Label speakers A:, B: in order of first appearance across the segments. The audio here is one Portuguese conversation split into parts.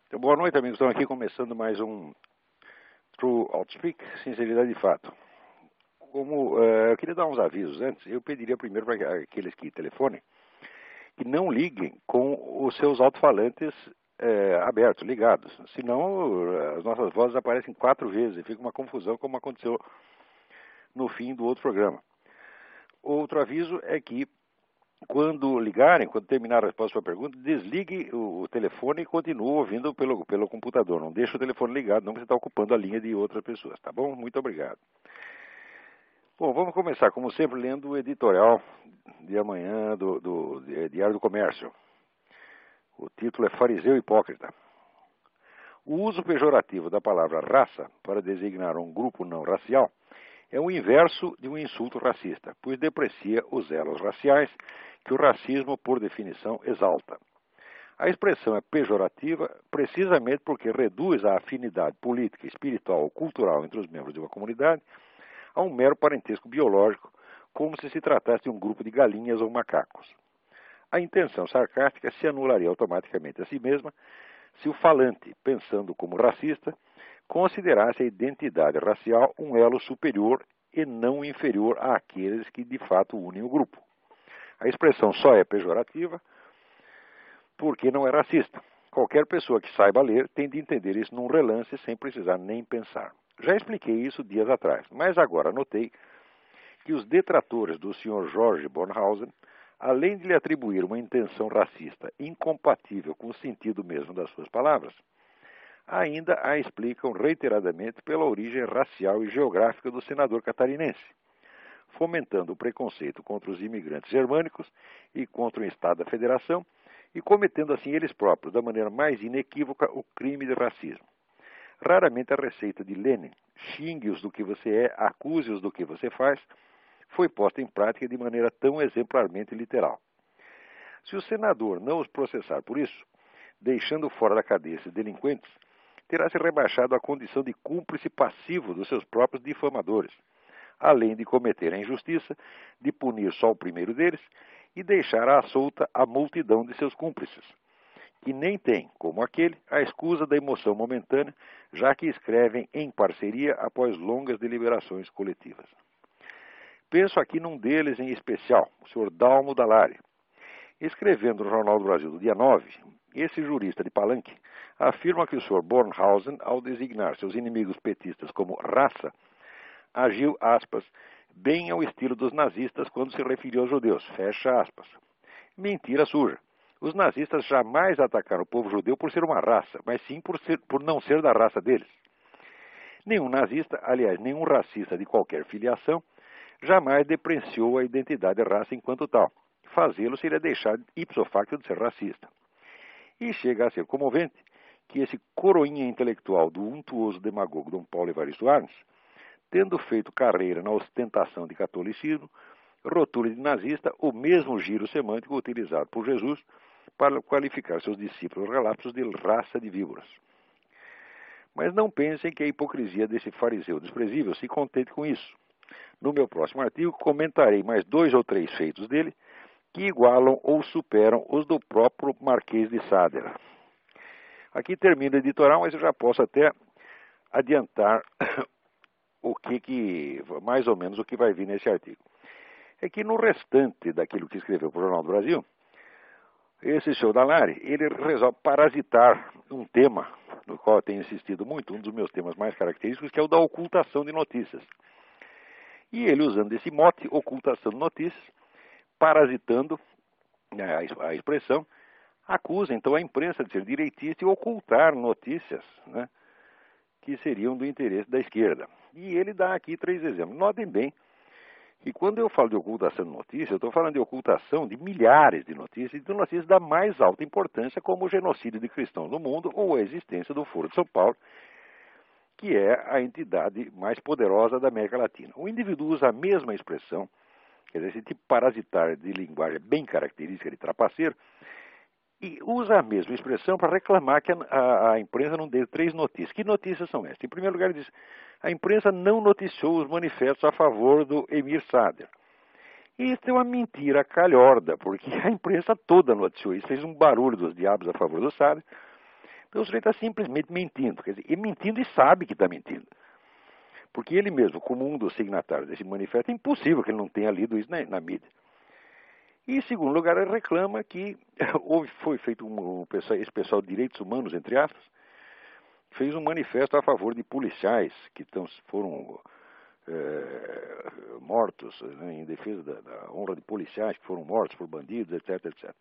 A: Então, boa noite, amigos. Estamos aqui começando mais um True Outspeak, Sinceridade de Fato. Eu queria dar uns avisos antes, eu pediria primeiro para aqueles que telefonem que não liguem com os seus alto-falantes abertos, ligados. Senão, as nossas vozes aparecem 4 vezes e fica uma confusão, como aconteceu no fim do outro programa. Outro aviso é que quando ligarem, quando terminar a resposta à pergunta, desligue o telefone e continue ouvindo pelo computador. Não deixe o telefone ligado, não, porque você está ocupando a linha de outras pessoas, tá bom? Muito obrigado. Bom, vamos começar, como sempre, lendo o editorial de amanhã do Diário do Comércio. O título é Fariseu Hipócrita. O uso pejorativo da palavra raça para designar um grupo não racial é o inverso de um insulto racista, pois deprecia os elos raciais que o racismo, por definição, exalta. A expressão é pejorativa precisamente porque reduz a afinidade política, espiritual ou cultural entre os membros de uma comunidade a um mero parentesco biológico, como se tratasse de um grupo de galinhas ou macacos. A intenção sarcástica se anularia automaticamente a si mesma se o falante, pensando como racista, considerasse a identidade racial um elo superior e não inferior àqueles que de fato unem o grupo. A expressão só é pejorativa porque não é racista. Qualquer pessoa que saiba ler tem de entender isso num relance sem precisar nem pensar. Já expliquei isso dias atrás, mas agora notei que os detratores do Sr. George Bornhausen, além de lhe atribuir uma intenção racista incompatível com o sentido mesmo das suas palavras, ainda a explicam reiteradamente pela origem racial e geográfica do senador catarinense, fomentando o preconceito contra os imigrantes germânicos e contra o Estado da Federação, e cometendo assim eles próprios, da maneira mais inequívoca, o crime de racismo. Raramente a receita de Lenin, xingue-os do que você é, acuse-os do que você faz, foi posta em prática de maneira tão exemplarmente literal. Se o senador não os processar por isso, deixando fora da cadeia esses delinquentes, terá se rebaixado à condição de cúmplice passivo dos seus próprios difamadores, além de cometer a injustiça de punir só o primeiro deles e deixar à solta a multidão de seus cúmplices, que nem têm, como aquele, a escusa da emoção momentânea, já que escrevem em parceria após longas deliberações coletivas. Penso aqui num deles em especial, o Sr. Dalmo Dallari. Escrevendo no Jornal do Brasil do dia 9, esse jurista de palanque afirma que o Sr. Bornhausen, ao designar seus inimigos petistas como raça, agiu, aspas, bem ao estilo dos nazistas quando se referiu aos judeus, fecha aspas. Mentira suja. Os nazistas jamais atacaram o povo judeu por ser uma raça, mas sim por não ser da raça deles. Nenhum nazista, aliás, nenhum racista de qualquer filiação, jamais depreciou a identidade da raça enquanto tal. Fazê-lo seria deixar ipso facto de ser racista. E chega a ser comovente que esse coroinha intelectual do untuoso demagogo Dom Paulo Evaristo Arnes, tendo feito carreira na ostentação de catolicismo, rotule de nazista o mesmo giro semântico utilizado por Jesus para qualificar seus discípulos relapsos de raça de víboras. Mas não pensem que a hipocrisia desse fariseu desprezível se contente com isso. No meu próximo artigo comentarei mais 2 ou 3 feitos dele que igualam ou superam os do próprio Marquês de Sade. Aqui termina o editorial, mas eu já posso até adiantar mais ou menos o que vai vir nesse artigo. É que no restante daquilo que escreveu para o Jornal do Brasil, esse senhor Dallari, ele resolve parasitar um tema, no qual eu tenho insistido muito, um dos meus temas mais característicos, que é o da ocultação de notícias. E ele, usando esse mote, ocultação de notícias, parasitando a expressão, acusa então a imprensa de ser direitista e ocultar notícias, né, que seriam do interesse da esquerda. E ele dá aqui 3 exemplos. Notem bem que quando eu falo de ocultação de notícias, eu estou falando de ocultação de milhares de notícias, e de notícias da mais alta importância, como o genocídio de cristãos no mundo ou a existência do Foro de São Paulo, que é a entidade mais poderosa da América Latina. O indivíduo usa a mesma expressão, quer dizer, esse tipo parasitar de linguagem bem característica de trapaceiro, e usa a mesma expressão para reclamar que a imprensa não dê 3 notícias. Que notícias são essas? Em primeiro lugar, ele diz, a imprensa não noticiou os manifestos a favor do Emir Sader. E isso é uma mentira calhorda, porque a imprensa toda noticiou isso, fez um barulho dos diabos a favor do Sader, Então o sujeito está simplesmente mentindo, quer dizer, e mentindo e sabe que está mentindo. Porque ele mesmo, como um dos signatários desse manifesto, é impossível que ele não tenha lido isso na mídia. E, em segundo lugar, ele reclama que foi feito esse pessoal de direitos humanos, entre aspas, fez um manifesto a favor de policiais que foram mortos, né, em defesa da honra de policiais que foram mortos por bandidos, etc, etc.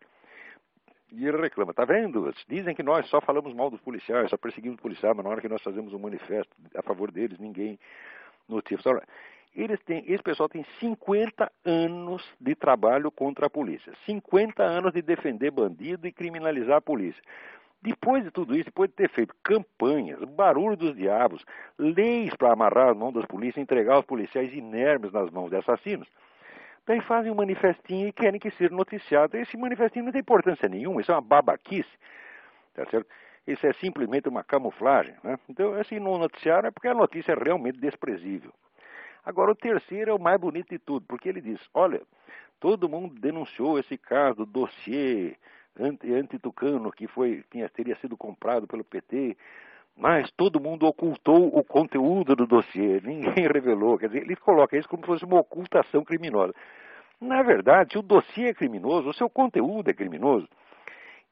A: E ele reclama, tá vendo? Dizem que nós só falamos mal dos policiais, só perseguimos os policiais, mas na hora que nós fazemos um manifesto a favor deles, ninguém notifica. Esse pessoal tem 50 anos de trabalho contra a polícia, 50 anos de defender bandido e criminalizar a polícia. Depois de tudo isso, depois de ter feito campanhas, barulho dos diabos, leis para amarrar as mãos das polícias, entregar os policiais inermes nas mãos de assassinos, daí fazem um manifestinho e querem que seja noticiado. Esse manifestinho não tem importância nenhuma, isso é uma babaquice, tá certo? Isso é simplesmente uma camuflagem, né? Então, assim, no noticiário é porque a notícia é realmente desprezível. Agora, o terceiro é o mais bonito de tudo, porque ele diz, olha, todo mundo denunciou esse caso do dossiê anti-tucano que teria sido comprado pelo PT, mas todo mundo ocultou o conteúdo do dossiê, ninguém revelou. Quer dizer, ele coloca isso como se fosse uma ocultação criminosa. Na verdade, se o dossiê é criminoso, o seu conteúdo é criminoso,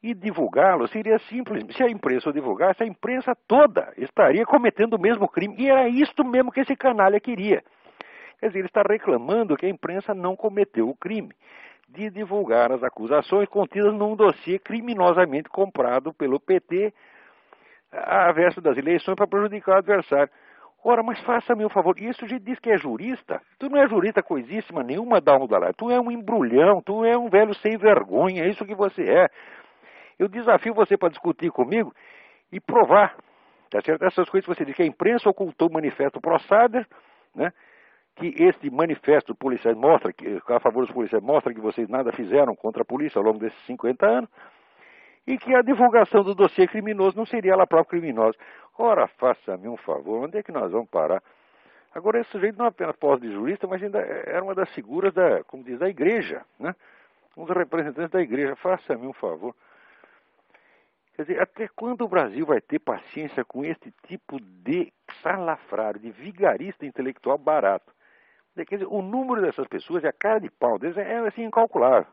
A: e divulgá-lo seria simples. Se a imprensa o divulgasse, a imprensa toda estaria cometendo o mesmo crime. E era isto mesmo que esse canalha queria. Quer dizer, ele está reclamando que a imprensa não cometeu o crime de divulgar as acusações contidas num dossiê criminosamente comprado pelo PT à véspera das eleições para prejudicar o adversário. Ora, mas faça-me um favor, e esse sujeito diz que é jurista? Tu não é jurista coisíssima nenhuma, Dalmo. Tu é um embrulhão, tu é um velho sem vergonha, é isso que você é. Eu desafio você para discutir comigo e provar, tá certo? Essas coisas que você diz que a imprensa ocultou o manifesto Pro-Sader, né? Que este manifesto policiais mostra, a favor dos policiais, mostra que vocês nada fizeram contra a polícia ao longo desses 50 anos, e que a divulgação do dossiê criminoso não seria ela própria criminosa. Ora, faça-me um favor, onde é que nós vamos parar? Agora, esse sujeito não apenas pós de jurista, mas ainda era uma das figuras como diz, da igreja, né? Um dos representantes da igreja. Faça-me um favor. Quer dizer, até quando o Brasil vai ter paciência com este tipo de salafrário, de vigarista intelectual barato? Quer dizer, o número dessas pessoas e a cara de pau deles é assim incalculável.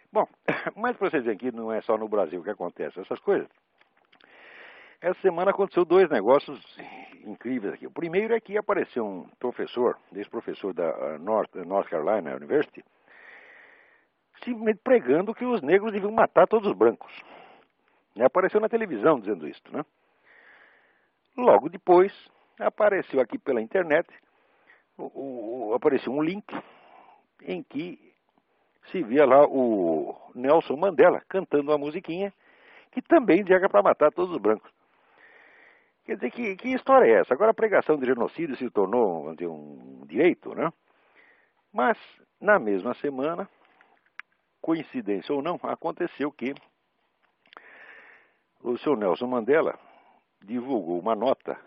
A: Bom, mas para vocês verem que não é só no Brasil que acontece essas coisas. Essa semana aconteceu dois negócios incríveis aqui. O primeiro é que apareceu um professor, ex-professor da North Carolina University, simplesmente pregando que os negros deviam matar todos os brancos. E apareceu na televisão dizendo isso, né? Logo depois, apareceu aqui pela internet, apareceu um link em que se via lá o Nelson Mandela cantando uma musiquinha que também diga para matar todos os brancos. Quer dizer, que história é essa? Agora a pregação de genocídio se tornou um direito, né? Mas, na mesma semana, coincidência ou não, aconteceu que o seu Nelson Mandela divulgou uma nota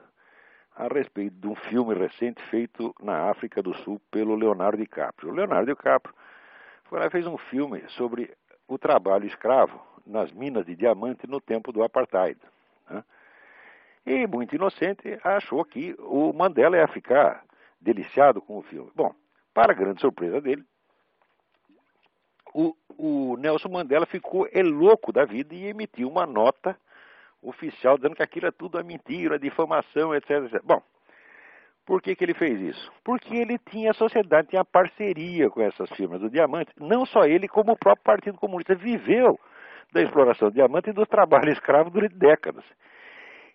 A: a respeito de um filme recente feito na África do Sul pelo Leonardo DiCaprio. O Leonardo DiCaprio foi lá e fez um filme sobre o trabalho escravo nas minas de diamante no tempo do Apartheid, né? E, muito inocente, achou que o Mandela ia ficar deliciado com o filme. Bom, para a grande surpresa dele, o Nelson Mandela ficou louco da vida e emitiu uma nota oficial dizendo que aquilo é tudo mentira, difamação, etc, etc. Bom, por que ele fez isso? Porque ele tinha, a sociedade tinha parceria com essas firmas do diamante. Não só ele, como o próprio Partido Comunista viveu da exploração do diamante e do trabalho escravo durante décadas.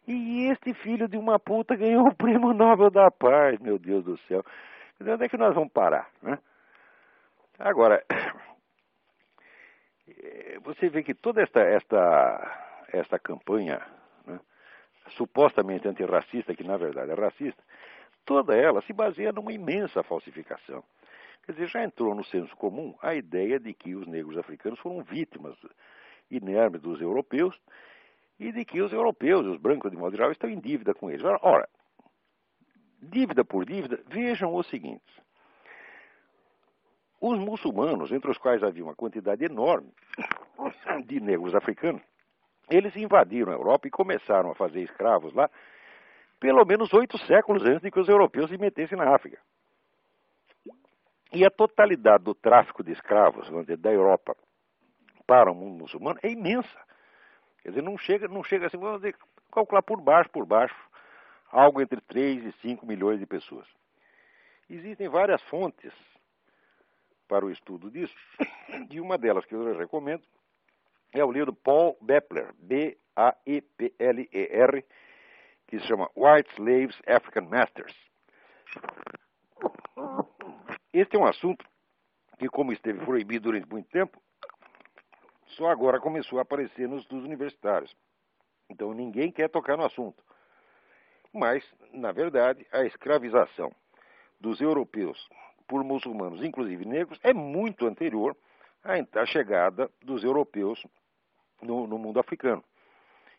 A: E este filho de uma puta ganhou o Prêmio Nobel da Paz, meu Deus do céu. Onde é que nós vamos parar, né? Agora, você vê que toda esta campanha, né, supostamente antirracista, que na verdade é racista, toda ela se baseia numa imensa falsificação. Quer dizer, já entrou no senso comum a ideia de que os negros africanos foram vítimas inermes dos europeus e de que os europeus, os brancos de modo geral, estão em dívida com eles. Ora, dívida por dívida, vejam o seguinte. Os muçulmanos, entre os quais havia uma quantidade enorme de negros africanos, Eles invadiram a Europa e começaram a fazer escravos lá pelo menos 8 séculos antes de que os europeus se metessem na África. E a totalidade do tráfico de escravos, vamos dizer, da Europa para o mundo muçulmano é imensa. Quer dizer, não chega assim, vamos dizer, calcular por baixo, algo entre 3 e 5 milhões de pessoas. Existem várias fontes para o estudo disso, e uma delas que eu recomendo é o livro Paul Bepler, B-A-E-P-L-E-R, que se chama White Slaves, African Masters. Este é um assunto que, como esteve proibido durante muito tempo, só agora começou a aparecer nos estudos universitários. Então ninguém quer tocar no assunto. Mas, na verdade, a escravização dos europeus por muçulmanos, inclusive negros, é muito anterior à chegada dos europeus no mundo africano.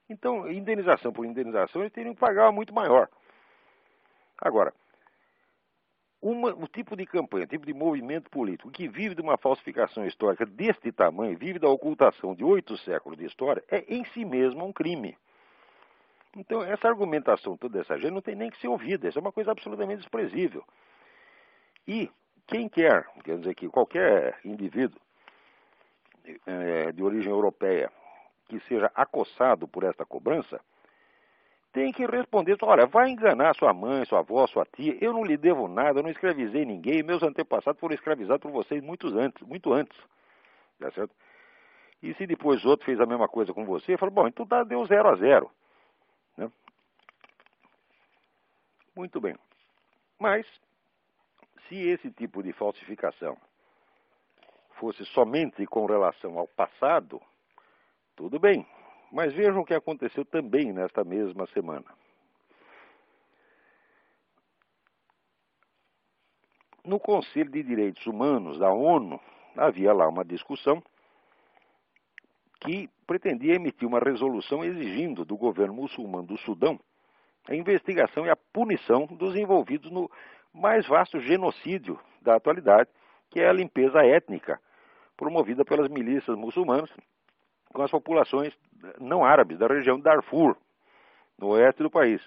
A: Então, indenização por indenização, eles teriam que pagar muito maior. Agora, o tipo de campanha, o tipo de movimento político que vive de uma falsificação histórica deste tamanho, vive da ocultação de 8 séculos de história, é em si mesmo um crime. Então, essa argumentação toda dessa gente não tem nem que ser ouvida, isso é uma coisa absolutamente desprezível. E quem quer dizer que qualquer indivíduo de origem europeia que seja acossado por esta cobrança, tem que responder, olha, vai enganar sua mãe, sua avó, sua tia, eu não lhe devo nada, eu não escravizei ninguém, meus antepassados foram escravizados por vocês muito antes, tá certo? E se depois outro fez a mesma coisa com você, fala, bom, então deu 0 a 0, né? Muito bem. Mas, se esse tipo de falsificação fosse somente com relação ao passado, tudo bem. Mas vejam o que aconteceu também nesta mesma semana. No Conselho de Direitos Humanos da ONU, havia lá uma discussão que pretendia emitir uma resolução exigindo do governo muçulmano do Sudão a investigação e a punição dos envolvidos no mais vasto genocídio da atualidade, que é a limpeza étnica promovida pelas milícias muçulmanas com as populações não árabes da região de Darfur, no oeste do país.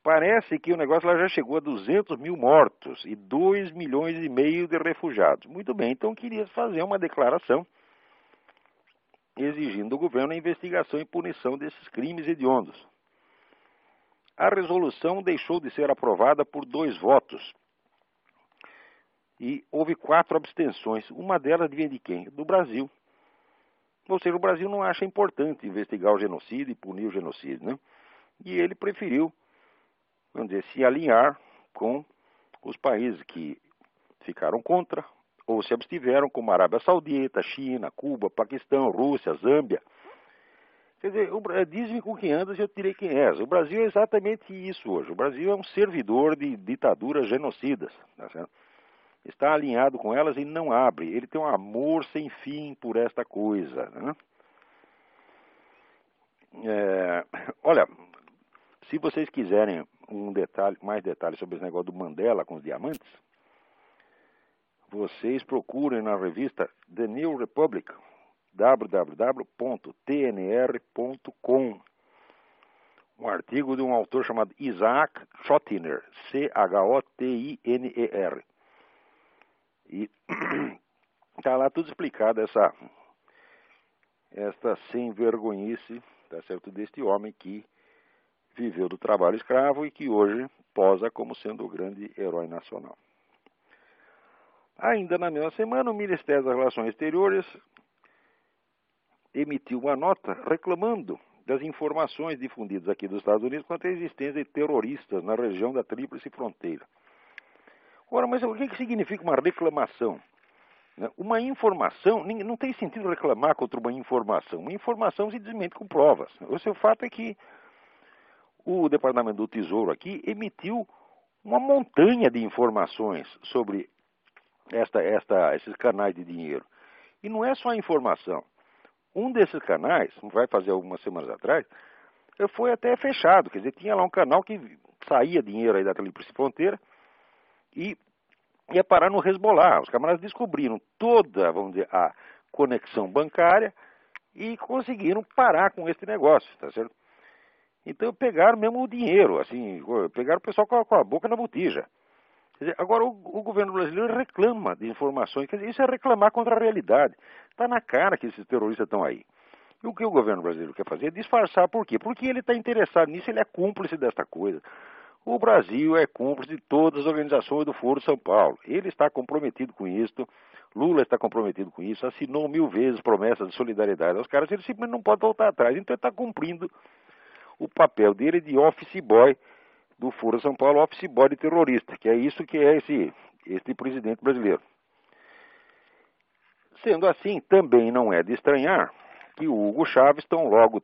A: Parece que o negócio lá já chegou a 200 mil mortos e 2 milhões e meio de refugiados. Muito bem, então queria fazer uma declaração exigindo do governo a investigação e punição desses crimes hediondos. A resolução deixou de ser aprovada por 2 votos. E houve 4 abstenções. Uma delas vinha de quem? Do Brasil. Ou seja, o Brasil não acha importante investigar o genocídio e punir o genocídio, né? E ele preferiu, vamos dizer, se alinhar com os países que ficaram contra ou se abstiveram, como a Arábia Saudita, China, Cuba, Paquistão, Rússia, Zâmbia. Quer dizer, diz-me com quem andas e eu direi quem és. O Brasil é exatamente isso hoje. O Brasil é um servidor de ditaduras genocidas, tá certo? Está alinhado com elas e não abre. Ele tem um amor sem fim por esta coisa, né? Olha, se vocês quiserem mais detalhes sobre esse negócio do Mandela com os diamantes, vocês procurem na revista The New Republic, www.tnr.com, um artigo de um autor chamado Isaac Chotiner, C-H-O-T-I-N-E-R. E está lá tudo explicado, esta sem vergonhice, tá certo, deste homem que viveu do trabalho escravo e que hoje posa como sendo o grande herói nacional. Ainda na mesma semana, o Ministério das Relações Exteriores emitiu uma nota reclamando das informações difundidas aqui dos Estados Unidos quanto à existência de terroristas na região da Tríplice Fronteira. Ora, mas o que significa uma reclamação? Uma informação, não tem sentido reclamar contra uma informação. Uma informação simplesmente com provas. O seu fato é que o Departamento do Tesouro aqui emitiu uma montanha de informações sobre esses canais de dinheiro. E não é só a informação. Um desses canais, vai fazer algumas semanas atrás, foi até fechado. Quer dizer, tinha lá um canal que saía dinheiro aí da Tríplice Fronteira e ia parar no Hezbollah. Os camaradas descobriram toda, vamos dizer, a conexão bancária e conseguiram parar com esse negócio, tá certo? Então pegaram mesmo o dinheiro, assim, pegaram o pessoal com a boca na botija. Quer dizer, agora o governo brasileiro reclama de informações, quer dizer, isso é reclamar contra a realidade. Está na cara que esses terroristas estão aí. E o que o governo brasileiro quer fazer é disfarçar. Por quê? Porque ele está interessado nisso, ele é cúmplice desta coisa. O Brasil é cúmplice de todas as organizações do Foro de São Paulo. Ele está comprometido com isso, Lula está comprometido com isso, assinou 1000 vezes promessas de solidariedade aos caras, ele simplesmente não pode voltar atrás. Então ele está cumprindo o papel dele de office boy do Foro de São Paulo, office boy de terrorista, que é isso que é esse presidente brasileiro. Sendo assim, também não é de estranhar que o Hugo Chávez tão logo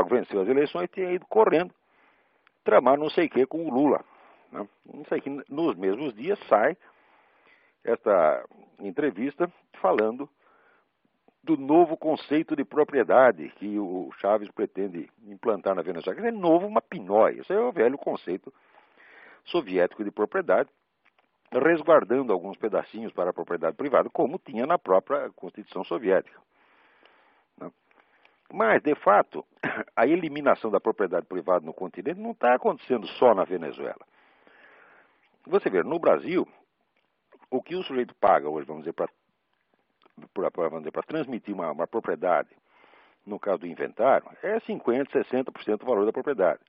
A: venceu as eleições, tenha ido correndo tramar não sei o que com o Lula. Né? Não sei que nos mesmos dias sai esta entrevista falando do novo conceito de propriedade que o Chávez pretende implantar na Venezuela. Quer dizer, novo, uma pinóia. Isso é o velho conceito soviético de propriedade, resguardando alguns pedacinhos para a propriedade privada, como tinha na própria Constituição Soviética. Mas, de fato, a eliminação da propriedade privada no continente não está acontecendo só na Venezuela. Você vê, no Brasil, o que o sujeito paga hoje, vamos dizer, para transmitir uma propriedade, no caso do inventário, é 50%, 60% do valor da propriedade.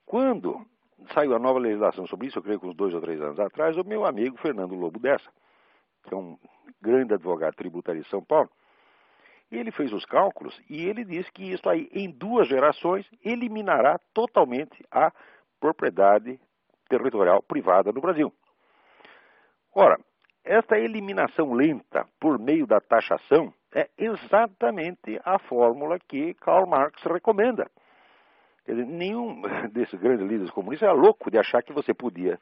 A: Quando saiu a nova legislação sobre isso, eu creio que uns 2 ou 3 anos atrás, o meu amigo Fernando Lobo Dessa, que é um grande advogado tributarista de São Paulo, ele fez os cálculos e ele disse que isso aí, em 2 gerações, eliminará totalmente a propriedade territorial privada no Brasil. Ora, esta eliminação lenta por meio da taxação é exatamente a fórmula que Karl Marx recomenda. Quer dizer, nenhum desses grandes líderes comunistas era louco de achar que você podia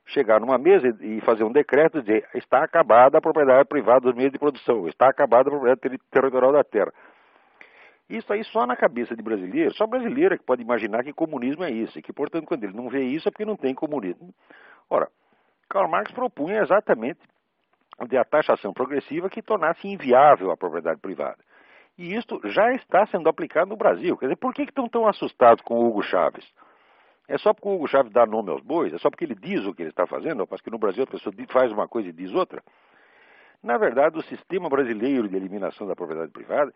A: chegar numa mesa e fazer um decreto e dizer está acabada a propriedade privada dos meios de produção, está acabada a propriedade territorial da terra. Isso aí só na cabeça de brasileiro, só brasileiro é que pode imaginar que comunismo é isso, e que, portanto, quando ele não vê isso é porque não tem comunismo. Ora, Karl Marx propunha exatamente a taxação progressiva que tornasse inviável a propriedade privada. E isto já está sendo aplicado no Brasil. Quer dizer, por que estão tão assustados com o Hugo Chávez? É só porque o Hugo Chávez dá nome aos bois? É só porque ele diz o que ele está fazendo? Porque que no Brasil a pessoa faz uma coisa e diz outra? Na verdade, o sistema brasileiro de eliminação da propriedade privada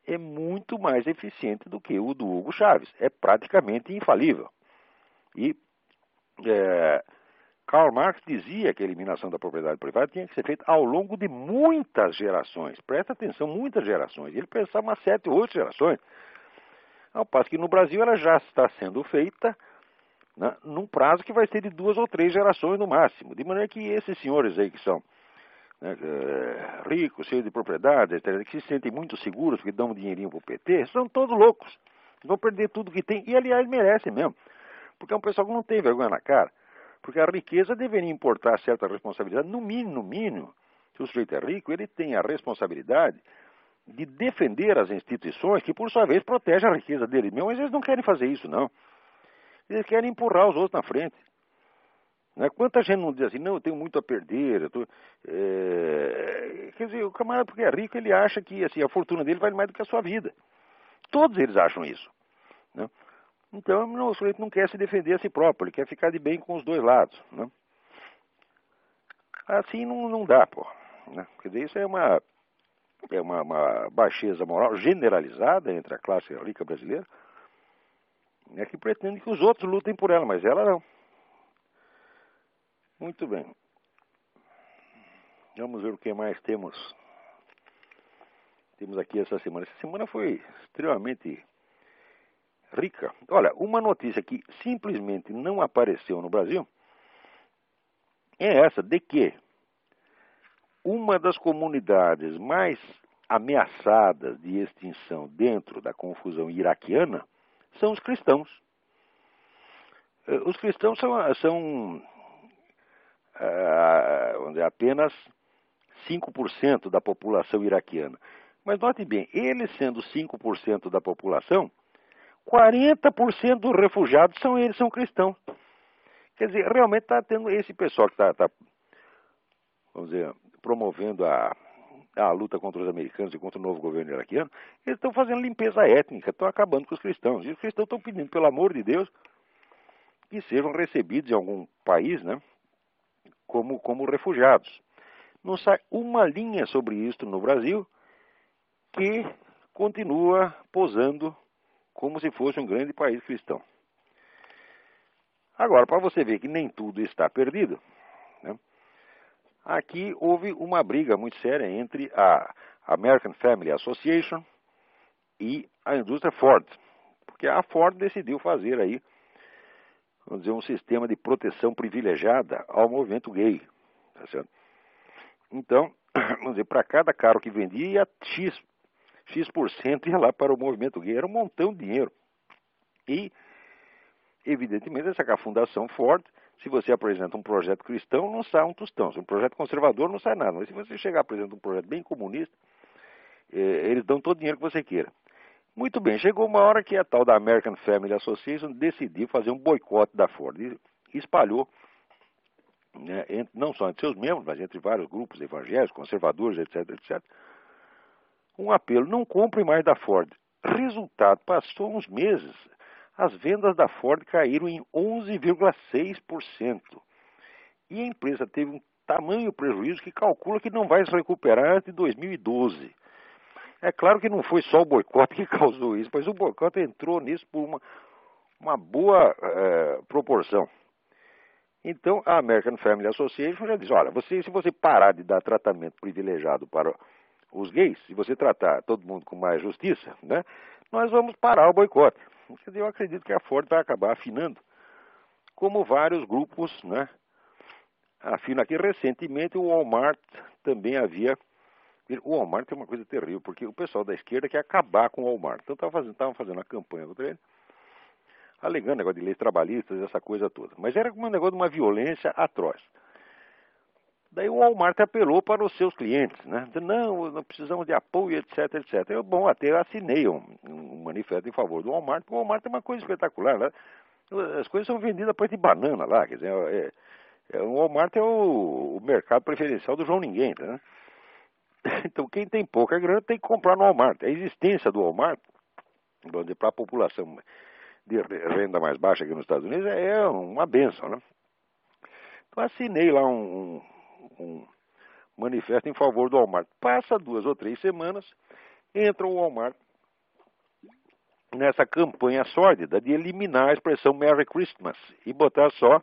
A: é muito mais eficiente do que o do Hugo Chávez. É praticamente infalível. E Karl Marx dizia que a eliminação da propriedade privada tinha que ser feita ao longo de muitas gerações. Presta atenção, muitas gerações. Ele pensava umas 7 ou 8 gerações. Ao passo que no Brasil ela já está sendo feita, né, num prazo que vai ser de 2 ou 3 gerações no máximo. De maneira que esses senhores aí que são ricos, cheios de propriedades, etc., que se sentem muito seguros porque dão um dinheirinho pro PT, são todos loucos. Vão perder tudo que tem. E, aliás, merecem mesmo. Porque é um pessoal que não tem vergonha na cara. Porque a riqueza deveria importar certa responsabilidade. No mínimo, se o sujeito é rico, ele tem a responsabilidade de defender as instituições que, por sua vez, protegem a riqueza dele mesmo. Mas eles não querem fazer isso, não. Eles querem empurrar os outros na frente. Quanta gente não diz assim, não, eu tenho muito a perder. Quer dizer, o camarada, porque é rico, ele acha que assim, a fortuna dele vale mais do que a sua vida. Todos eles acham isso. Né? Então, o sujeito não quer se defender a si próprio, ele quer ficar de bem com os dois lados. Né? Assim não dá, pô. Né? Quer dizer, isso é uma baixeza moral generalizada entre a classe rica brasileira, que pretende que os outros lutem por ela, mas ela não. Muito bem. Vamos ver o que mais temos. Temos aqui essa semana. Essa semana foi extremamente rica. Olha, uma notícia que simplesmente não apareceu no Brasil é essa, de que uma das comunidades mais ameaçadas de extinção dentro da confusão iraquiana são os cristãos. Os cristãos são vamos dizer, apenas 5% da população iraquiana. Mas note bem, eles sendo 5% da população, 40% dos refugiados são cristãos. Quer dizer, realmente está tendo esse pessoal que está vamos dizer, promovendo a luta contra os americanos e contra o novo governo iraquiano, eles estão fazendo limpeza étnica, estão acabando com os cristãos. E os cristãos estão pedindo, pelo amor de Deus, que sejam recebidos em algum país, né, como refugiados. Não sai uma linha sobre isso no Brasil, que continua posando como se fosse um grande país cristão. Agora, para você ver que nem tudo está perdido, né, aqui houve uma briga muito séria entre a American Family Association e a indústria Ford, porque a Ford decidiu fazer aí, vamos dizer, um sistema de proteção privilegiada ao movimento gay, tá certo? Então, vamos dizer, para cada carro que vendia, X% ia lá para o movimento gay, era um montão de dinheiro. E, evidentemente, a Fundação Ford, se você apresenta um projeto cristão, não sai um tostão. Se um projeto conservador, não sai nada. Mas se você chegar e apresentar um projeto bem comunista, eles dão todo o dinheiro que você queira. Muito bem, chegou uma hora que a tal da American Family Association decidiu fazer um boicote da Ford. E espalhou, né, não só entre seus membros, mas entre vários grupos evangélicos, conservadores, etc., um apelo: não compre mais da Ford. Resultado, passou uns meses, as vendas da Ford caíram em 11,6%. E a empresa teve um tamanho prejuízo que calcula que não vai se recuperar antes de 2012. É claro que não foi só o boicote que causou isso, mas o boicote entrou nisso por uma boa proporção. Então, a American Family Association já diz: olha, se você parar de dar tratamento privilegiado para os gays, se você tratar todo mundo com mais justiça, né, nós vamos parar o boicote. Quer dizer, eu acredito que a Ford vai acabar afinando, como vários grupos, né, afinam aqui. Recentemente o Walmart também havia... O Walmart é uma coisa terrível, porque o pessoal da esquerda quer acabar com o Walmart. Então estavam fazendo uma campanha contra ele, alegando negócio de leis trabalhistas, essa coisa toda. Mas era um negócio de uma violência atroz. Daí o Walmart apelou para os seus clientes, né? Não precisamos de apoio, etc, etc. Eu até assinei um manifesto em favor do Walmart, porque o Walmart é uma coisa espetacular, né? As coisas são vendidas a preço de banana lá, quer dizer, o Walmart é o mercado preferencial do João Ninguém, né? Então quem tem pouca grana tem que comprar no Walmart. A existência do Walmart, vamos dizer, para a população de renda mais baixa aqui nos Estados Unidos, é uma bênção, né? Então assinei lá um manifesto em favor do Walmart. Passa 2 ou 3 semanas, entra o Walmart nessa campanha sórdida de eliminar a expressão Merry Christmas e botar só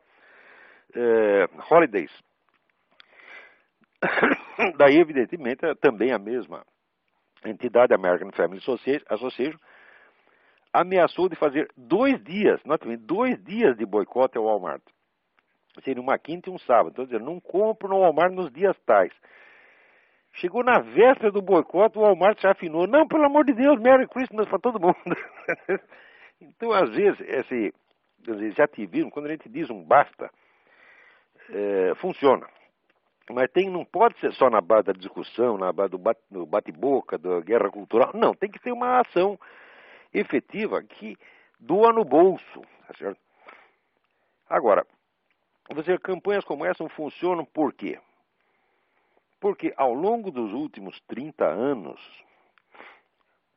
A: Holidays. Daí, evidentemente, também a mesma entidade, American Family Association, ameaçou de fazer 2 dias, notem, 2 dias de boicote ao Walmart. Seria uma quinta e um sábado. Então, dizendo, não compro no Walmart nos dias tais. Chegou na véspera do boicote, o Walmart já afinou: não, pelo amor de Deus, Merry Christmas para todo mundo. Então, às vezes, esse ativismo, quando a gente diz um basta, funciona. Mas não pode ser só na base da discussão, na base do bate-boca, da guerra cultural. Não, tem que ter uma ação efetiva que doa no bolso. Tá certo? Agora, campanhas como essa não funcionam por quê? Porque ao longo dos últimos 30 anos,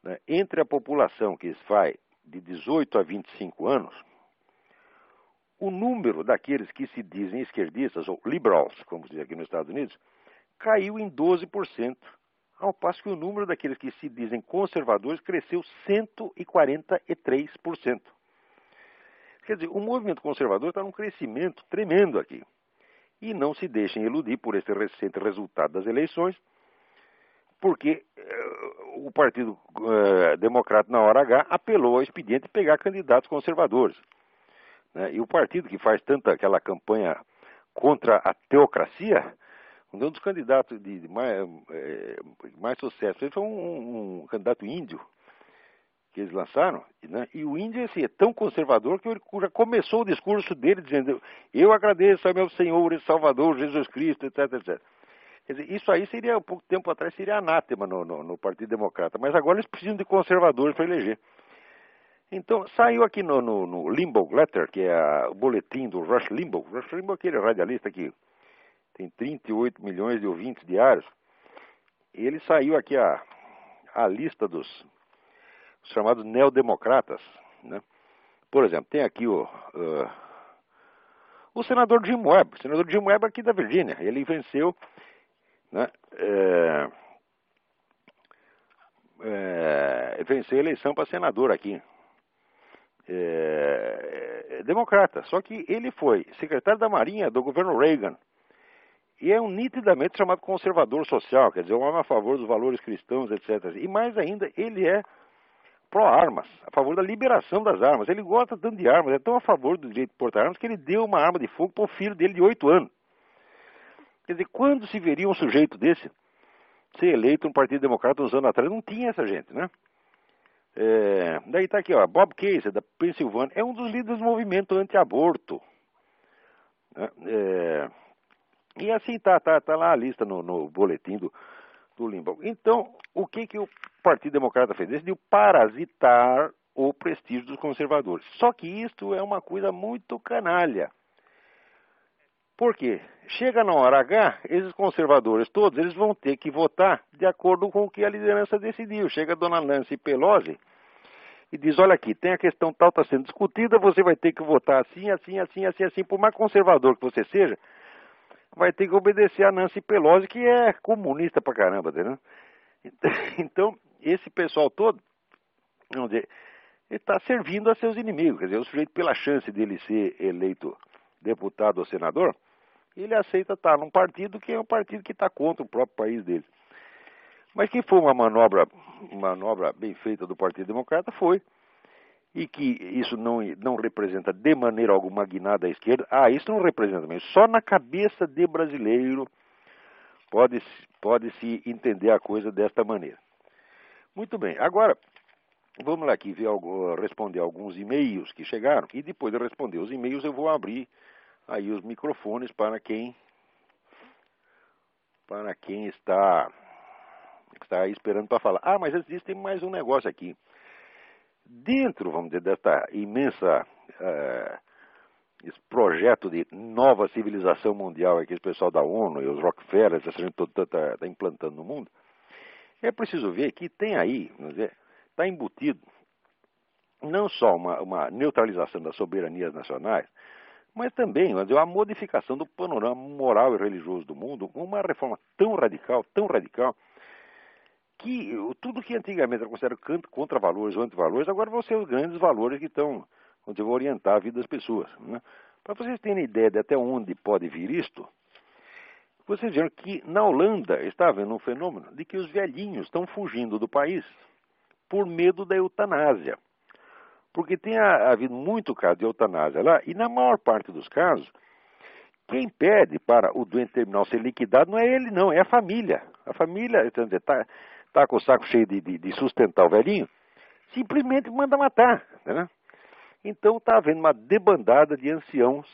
A: né, entre a população que vai de 18 a 25 anos, o número daqueles que se dizem esquerdistas, ou liberals, como se diz aqui nos Estados Unidos, caiu em 12%, ao passo que o número daqueles que se dizem conservadores cresceu 143%. Quer dizer, o movimento conservador está num crescimento tremendo aqui. E não se deixem iludir por esse recente resultado das eleições, porque o Partido Democrata, na hora H, apelou ao expediente de pegar candidatos conservadores. Né? E o partido que faz tanta aquela campanha contra a teocracia, um dos candidatos de mais sucesso foi um candidato índio que eles lançaram, né? E o índio é tão conservador que já começou o discurso dele dizendo: eu agradeço ao meu Senhor e Salvador Jesus Cristo, etc, etc. Quer dizer, isso aí seria, um pouco tempo atrás, seria anátema no Partido Democrata, mas agora eles precisam de conservadores para eleger. Então, saiu aqui no Limbaugh Letter, que é o boletim do Rush Limbaugh. Rush Limbaugh é aquele radialista que tem 38 milhões de ouvintes diários. ele saiu aqui a lista dos chamados neodemocratas, né? Por exemplo, tem aqui o senador Jim Webb. O senador Jim Webb aqui da Virgínia. Ele venceu, né, venceu a eleição para senador aqui. Democrata. Só que ele foi secretário da Marinha do governo Reagan. E é um nitidamente chamado conservador social, quer dizer, um homem a favor dos valores cristãos, etc. E mais ainda, ele é pró-armas, a favor da liberação das armas. Ele gosta tanto de armas, é tão a favor do direito de portar armas que ele deu uma arma de fogo para o filho dele de 8 anos. Quer dizer, quando se veria um sujeito desse ser eleito um Partido Democrata uns anos atrás? Não tinha essa gente, né? Daí está aqui, ó, Bob Casey, da Pensilvânia, é um dos líderes do movimento anti-aborto. E assim tá lá a lista no boletim do Limbaugh. Então, o que o Partido Democrata fez? Decidiu parasitar o prestígio dos conservadores. Só que isto é uma coisa muito canalha. Por quê? Chega na hora H, esses conservadores todos, eles vão ter que votar de acordo com o que a liderança decidiu. Chega a dona Nancy Pelosi e diz, olha aqui, tem a questão tal, está sendo discutida, você vai ter que votar assim, assim, assim, assim, assim. Por mais conservador que você seja, vai ter que obedecer a Nancy Pelosi, que é comunista pra caramba, entendeu? Então, esse pessoal todo, vamos dizer, ele está servindo a seus inimigos. Quer dizer, o sujeito, pela chance dele ser eleito deputado ou senador, ele aceita estar num partido que é um partido que está contra o próprio país dele. Mas que foi uma manobra bem feita do Partido Democrata, foi. E que isso não representa de maneira alguma guinada à esquerda. Isso não representa mesmo. Só na cabeça de brasileiro pode-se entender a coisa desta maneira. Muito bem, agora vamos lá aqui responder alguns e-mails que chegaram. E depois de responder os e-mails eu vou abrir aí os microfones para quem está esperando para falar. Mas antes disso tem mais um negócio aqui. Dentro, vamos dizer, desta imensa esse projeto de nova civilização mundial aqui, esse pessoal da ONU e os Rockefellers, essa gente toda está implantando no mundo, é preciso ver que tem aí, vamos dizer, está embutido não só uma neutralização das soberanias nacionais, mas também, vamos dizer, a modificação do panorama moral e religioso do mundo, uma reforma tão radical, que tudo que antigamente era considerado contra valores ou antivalores, agora vão ser os grandes valores que vão orientar a vida das pessoas, né? Para vocês terem ideia de até onde pode vir isto, vocês viram que na Holanda está havendo um fenômeno de que os velhinhos estão fugindo do país por medo da eutanásia. Porque tem havido muito caso de eutanásia lá, e na maior parte dos casos, quem pede para o doente terminal ser liquidado não é ele não, é a família. A família está com o saco cheio de sustentar o velhinho, simplesmente manda matar, né? Então está havendo uma debandada de anciãos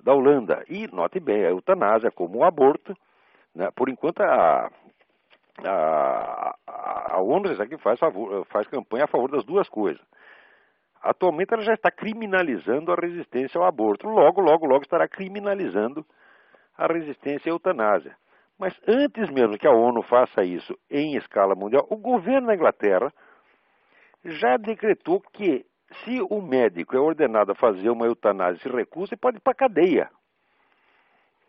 A: da Holanda. E, note bem, a eutanásia como o aborto, né? Por enquanto a ONU aqui faz campanha a favor das duas coisas. Atualmente ela já está criminalizando a resistência ao aborto. Logo estará criminalizando a resistência à eutanásia. Mas antes mesmo que a ONU faça isso em escala mundial, o governo da Inglaterra já decretou que se o médico é ordenado a fazer uma eutanásia e se recusa, ele pode ir para a cadeia.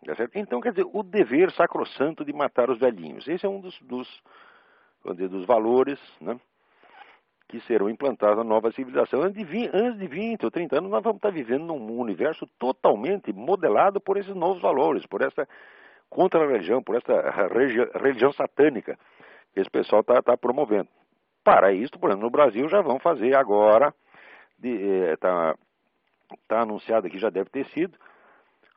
A: Tá certo? Então, quer dizer, o dever sacrossanto de matar os velhinhos. Esse é um dos valores, né, que serão implantados na nova civilização. Antes de 20 ou 30 anos, nós vamos estar vivendo num universo totalmente modelado por esses novos valores, por essa contra-religião, por essa religião satânica que esse pessoal está promovendo. Para isso, por exemplo, no Brasil já vão fazer agora, está anunciado aqui, já deve ter sido,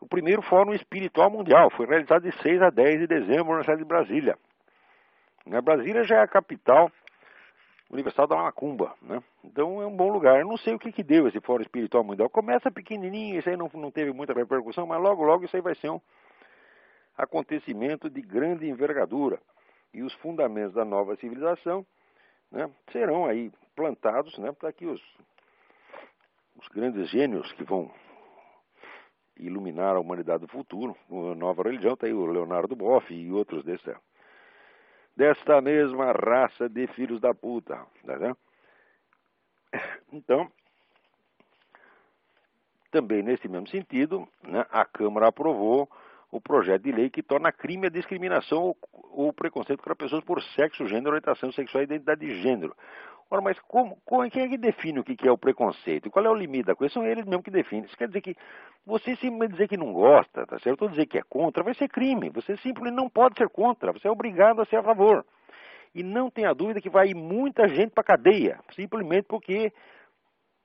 A: o primeiro Fórum Espiritual Mundial. Foi realizado de 6 a 10 de dezembro na cidade de Brasília. Brasília já é a capital universal da macumba, né? Então é um bom lugar. Eu não sei o que deu esse Fórum Espiritual Mundial. Começa pequenininho, isso aí não teve muita repercussão, mas logo isso aí vai ser um acontecimento de grande envergadura. E os fundamentos da nova civilização, né, serão aí plantados, né, para que os grandes gênios que vão iluminar a humanidade do futuro, uma nova religião, está aí o Leonardo Boff e outros desta mesma raça de filhos da puta. Tá vendo? Então, também nesse mesmo sentido, né, a Câmara aprovou o projeto de lei que torna crime a discriminação ou preconceito contra pessoas por sexo, gênero, orientação sexual e identidade de gênero. Ora, mas quem é que define o que é o preconceito? Qual é o limite da coisa? São eles mesmos que definem. Isso quer dizer que você simplesmente dizer que não gosta, tá certo? Ou dizer que é contra, vai ser crime. Você simplesmente não pode ser contra, você é obrigado a ser a favor. E não tenha dúvida que vai ir muita gente para cadeia, simplesmente porque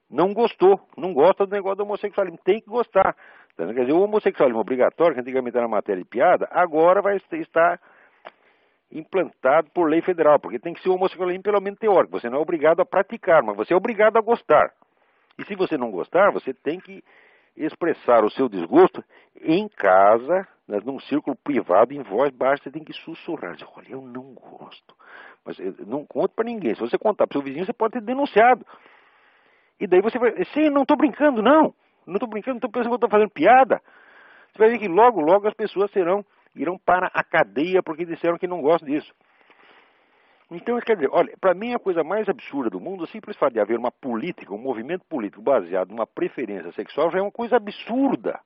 A: não gostou, não gosta do negócio do homossexualismo, tem que gostar. Quer dizer, o homossexualismo obrigatório, que antigamente era matéria de piada, agora vai estar implantado por lei federal, porque tem que ser o homossexualismo pelo menos teórico. Você não é obrigado a praticar, mas você é obrigado a gostar. E se você não gostar, você tem que expressar o seu desgosto em casa, né, num círculo privado, em voz baixa, você tem que sussurrar. Dizer, olha, eu não gosto. Mas não conta para ninguém. Se você contar para o seu vizinho, você pode ser denunciado. E daí você vai, sim, não estou brincando, não. Não estou brincando, não estou pensando que eu estou fazendo piada. Você vai ver que logo, logo as pessoas irão para a cadeia porque disseram que não gostam disso. Então, quer dizer, olha, para mim a coisa mais absurda do mundo, o simples fato de haver uma política, um movimento político baseado numa preferência sexual já é uma coisa absurda.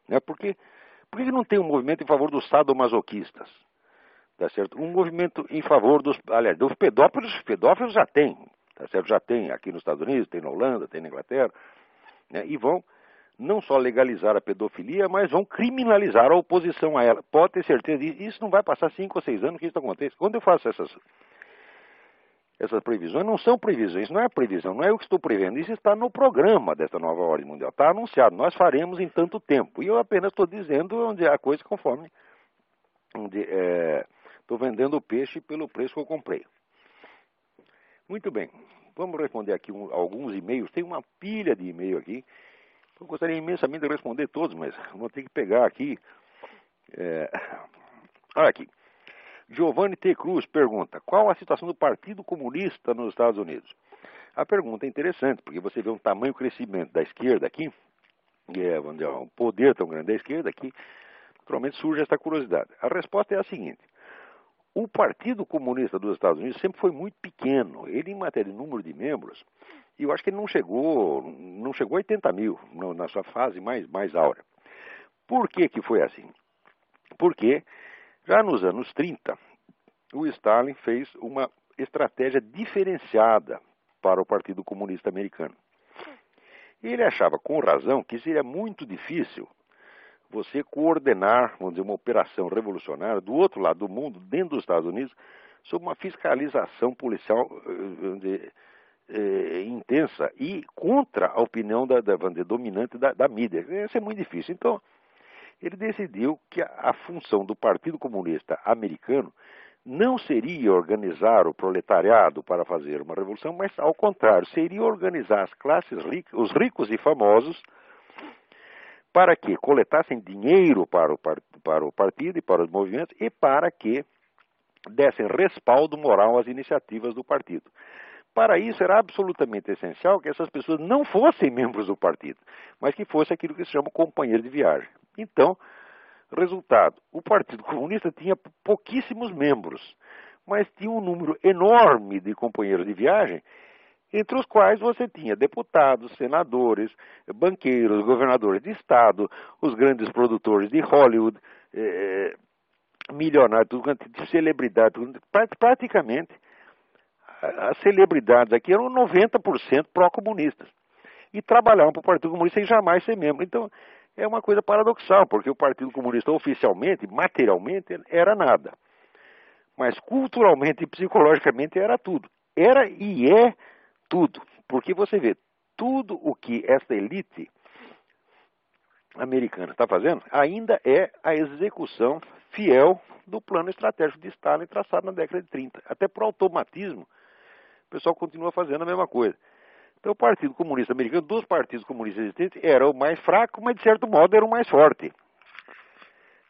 A: Né? Por que não tem um movimento em favor dos sadomasoquistas? Tá certo? Um movimento em favor dos pedófilos já tem. Tá certo? Já tem aqui nos Estados Unidos, tem na Holanda, tem na Inglaterra, né? E vão não só legalizar a pedofilia, mas vão criminalizar a oposição a ela. Pode ter certeza disso. Isso não vai passar 5 ou 6 anos que isso aconteça. Quando eu faço essas previsões, não são previsões, não é previsão, não é eu que estou prevendo. Isso está no programa dessa nova ordem mundial. Está anunciado, nós faremos em tanto tempo. E eu apenas estou dizendo onde é a coisa conforme estou vendendo o peixe pelo preço que eu comprei. Muito bem, vamos responder aqui alguns e-mails. Tem uma pilha de e-mail aqui. Eu gostaria imensamente de responder todos, mas vou ter que pegar aqui. Olha aqui. Giovanni T. Cruz pergunta: qual a situação do Partido Comunista nos Estados Unidos? A pergunta é interessante, porque você vê um tamanho crescimento da esquerda aqui, vamos dizer, um poder tão grande da esquerda aqui, naturalmente surge essa curiosidade. A resposta é a seguinte: o Partido Comunista dos Estados Unidos sempre foi muito pequeno. Ele, em matéria de número de membros, eu acho que ele não chegou a 80 mil na sua fase mais áurea. Por que foi assim? Porque já nos anos 30, o Stalin fez uma estratégia diferenciada para o Partido Comunista Americano. Ele achava, com razão, que seria muito difícil você coordenar, vamos dizer, uma operação revolucionária do outro lado do mundo, dentro dos Estados Unidos, sob uma fiscalização policial intensa e contra a opinião dominante da mídia. Isso é muito difícil. Então, ele decidiu que a função do Partido Comunista Americano não seria organizar o proletariado para fazer uma revolução, mas, ao contrário, seria organizar as classes ricas, os ricos e famosos, para que coletassem dinheiro para o partido e para os movimentos e para que dessem respaldo moral às iniciativas do partido. Para isso era absolutamente essencial que essas pessoas não fossem membros do partido, mas que fosse aquilo que se chama companheiro de viagem. Então, resultado, o Partido Comunista tinha pouquíssimos membros, mas tinha um número enorme de companheiros de viagem, entre os quais você tinha deputados, senadores, banqueiros, governadores de estado, os grandes produtores de Hollywood, milionários, celebridades, praticamente as celebridades aqui eram 90% pró-comunistas e trabalhavam para o Partido Comunista sem jamais ser membro. Então, é uma coisa paradoxal, porque o Partido Comunista oficialmente, materialmente, era nada. Mas culturalmente e psicologicamente era tudo. Era e é tudo. Porque você vê, tudo o que essa elite americana está fazendo ainda é a execução fiel do plano estratégico de Stalin traçado na década de 30. Até por automatismo, o pessoal continua fazendo a mesma coisa. Então, o Partido Comunista Americano, dos partidos comunistas existentes, era o mais fraco, mas de certo modo era o mais forte.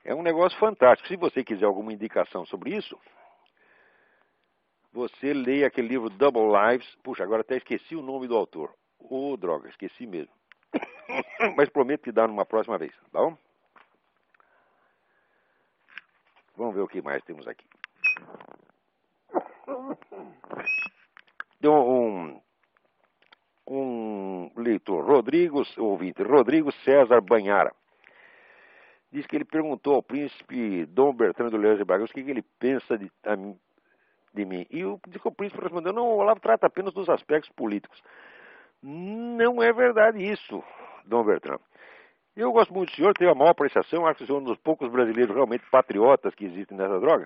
A: É um negócio fantástico. Se você quiser alguma indicação sobre isso, você leia aquele livro Double Lives. Puxa, agora até esqueci o nome do autor. Ô, droga, esqueci mesmo. Mas prometo te dar numa próxima vez, tá bom? Vamos ver o que mais temos aqui. Tem um leitor, ouvinte, Rodrigo César Banhara. Diz que ele perguntou ao príncipe Dom Bertrand do Leões de Barreiros o que ele pensa de mim. E o príncipe respondeu, não, o Olavo trata apenas dos aspectos políticos. Não é verdade isso, Dom Bertrand. Eu gosto muito do senhor, tenho a maior apreciação, acho que o senhor é um dos poucos brasileiros realmente patriotas que existem nessa droga.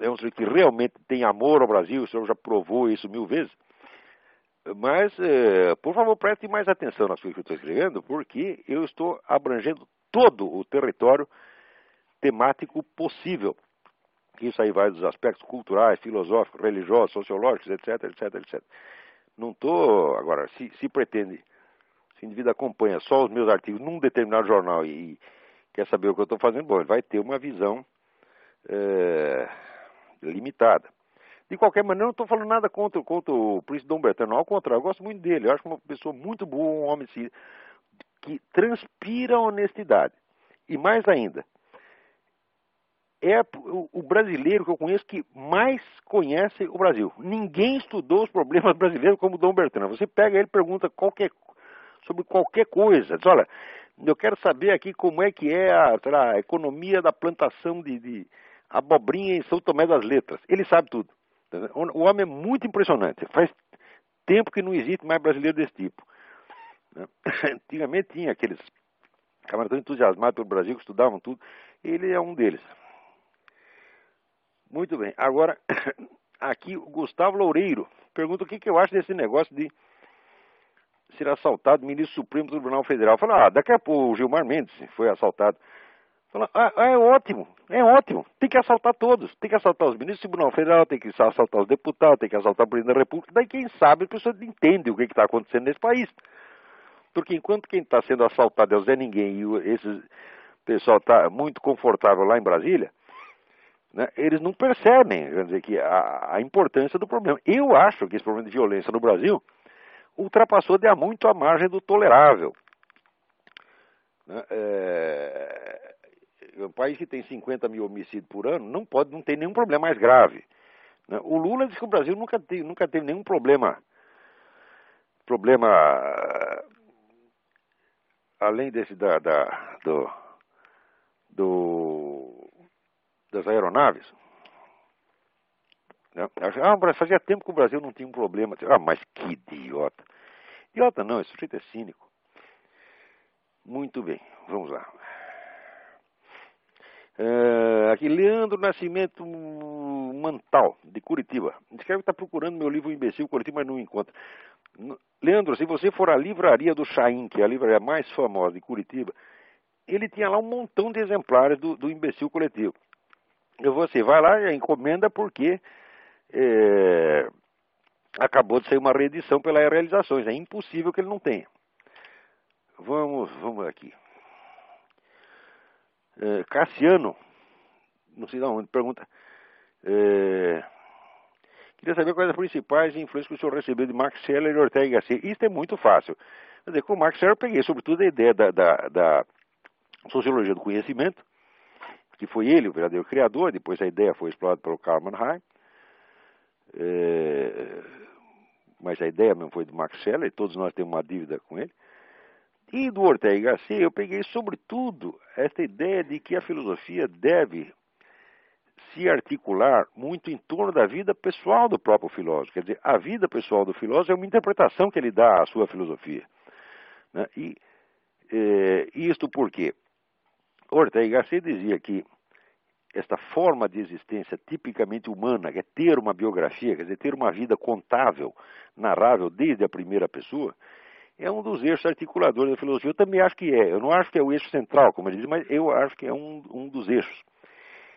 A: É um senhor que realmente tem amor ao Brasil, o senhor já provou isso 1000 vezes. Mas, por favor, preste mais atenção nas coisas que eu estou escrevendo, porque eu estou abrangendo todo o território temático possível. Isso aí vai dos aspectos culturais, filosóficos, religiosos, sociológicos, etc, etc, etc. Não estou, agora, se pretende, se o indivíduo acompanha só os meus artigos num determinado jornal e quer saber o que eu estou fazendo, bom, ele vai ter uma visão limitada. De qualquer maneira, eu não estou falando nada contra o príncipe Dom Bertrand, não, ao contrário, eu gosto muito dele, eu acho uma pessoa muito boa, um homem que transpira honestidade. E mais ainda, é o brasileiro que eu conheço que mais conhece o Brasil. Ninguém estudou os problemas brasileiros como Dom Bertrand. Você pega ele e pergunta sobre qualquer coisa. Diz, olha, eu quero saber aqui como é que é a economia da plantação de abobrinha em São Tomé das Letras. Ele sabe tudo. O homem é muito impressionante. Faz tempo que não existe mais brasileiro desse tipo. Antigamente tinha aqueles camaradas entusiasmados pelo Brasil que estudavam tudo. Ele é um deles. Muito bem. Agora, aqui o Gustavo Loureiro pergunta o que eu acho desse negócio de ser assaltado ministro Supremo do Tribunal Federal. Fala, daqui a pouco o Gilmar Mendes foi assaltado. Fala, é ótimo. Tem que assaltar todos. Tem que assaltar os ministros do Tribunal Federal, tem que assaltar os deputados, tem que assaltar o presidente da República. Daí, quem sabe, a pessoa entende o que está acontecendo nesse país. Porque enquanto quem está sendo assaltado é o Zé Ninguém e esse pessoal está muito confortável lá em Brasília, né, eles não percebem, quer dizer, que a importância do problema. Eu acho que esse problema de violência no Brasil ultrapassou de há muito a margem do tolerável. Né, um país que tem 50 mil homicídios por ano não tem nenhum problema mais grave. Né? O Lula disse que o Brasil nunca teve nenhum problema além desse das aeronaves. Fazia tempo que o Brasil não tinha um problema. Mas que idiota. Idiota não, esse sujeito é cínico. Muito bem, vamos lá. Aqui, Leandro Nascimento Mantal, de Curitiba. Escreve que está procurando meu livro Imbecil Curitiba, mas não encontra. Leandro, se você for à livraria do Chaim, que é a livraria mais famosa de Curitiba, ele tinha lá um montão de exemplares do Imbecil Coletivo. Você vai lá e encomenda porque acabou de sair uma reedição pela Realizações. É impossível que ele não tenha. Vamos aqui. Cassiano, não sei de onde, pergunta. Queria saber quais as principais influências que o senhor recebeu de Max Scheler e Ortega y Gasset. Isso é muito fácil. Quer dizer, com o Max Scheler eu peguei sobretudo a ideia da sociologia do conhecimento, que foi ele o verdadeiro criador, depois a ideia foi explorada pelo Karl Mannheim, mas a ideia mesmo foi do Max Scheler, e todos nós temos uma dívida com ele. E do Ortega y Gasset eu peguei sobretudo esta ideia de que a filosofia deve se articular muito em torno da vida pessoal do próprio filósofo. Quer dizer, a vida pessoal do filósofo é uma interpretação que ele dá à sua filosofia. Né? E isto porque Ortega y Gasset dizia que esta forma de existência tipicamente humana, que é ter uma biografia, quer dizer, ter uma vida contável, narrável desde a primeira pessoa, é um dos eixos articuladores da filosofia. Eu também acho que é. Eu não acho que é o eixo central, como ele diz, mas eu acho que é um dos eixos.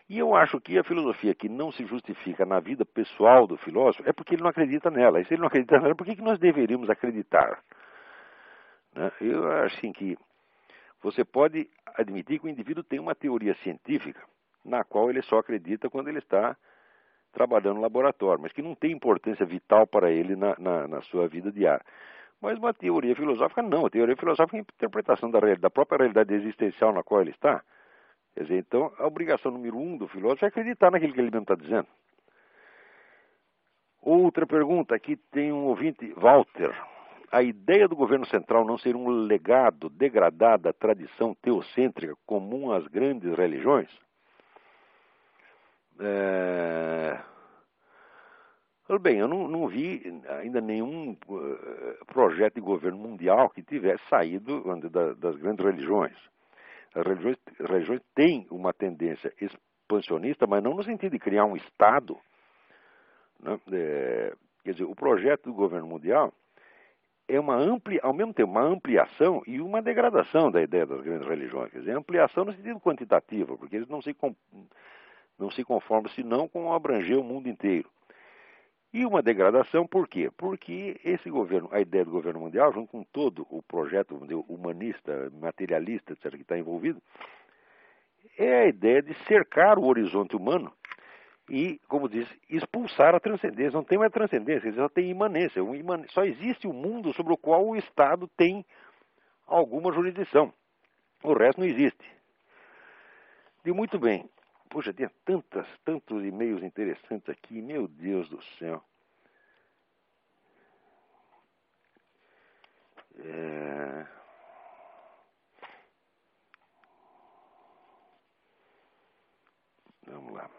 A: E eu acho que a filosofia que não se justifica na vida pessoal do filósofo é porque ele não acredita nela. E se ele não acredita nela, por que nós deveríamos acreditar? Né? Eu acho assim que você pode admitir que o indivíduo tem uma teoria científica na qual ele só acredita quando ele está trabalhando no laboratório, mas que não tem importância vital para ele na sua vida diária. Mas uma teoria filosófica não. A teoria filosófica é a interpretação da própria realidade existencial na qual ele está. Quer dizer, então, a obrigação número 1 do filósofo é acreditar naquilo que ele mesmo está dizendo. Outra pergunta, aqui tem um ouvinte, Walter. A ideia do governo central não ser um legado degradado à tradição teocêntrica comum às grandes religiões? Bem, eu não vi ainda nenhum projeto de governo mundial que tivesse saído das grandes religiões. As religiões têm uma tendência expansionista, mas não no sentido de criar um Estado, né? Quer dizer, o projeto do governo mundial é ao mesmo tempo uma ampliação e uma degradação da ideia das grandes religiões. Quer dizer, ampliação no sentido quantitativo, porque eles não se conformam senão com abranger o mundo inteiro. E uma degradação por quê? Porque esse governo, a ideia do governo mundial, junto com todo o projeto humanista, materialista, etc., que está envolvido, é a ideia de cercar o horizonte humano e, como diz, expulsar a transcendência. Não tem mais transcendência, só tem imanência. Só existe um mundo sobre o qual o Estado tem alguma jurisdição. O resto não existe. E muito bem. Puxa, tinha tantos e-mails interessantes aqui, meu Deus do céu. Vamos lá.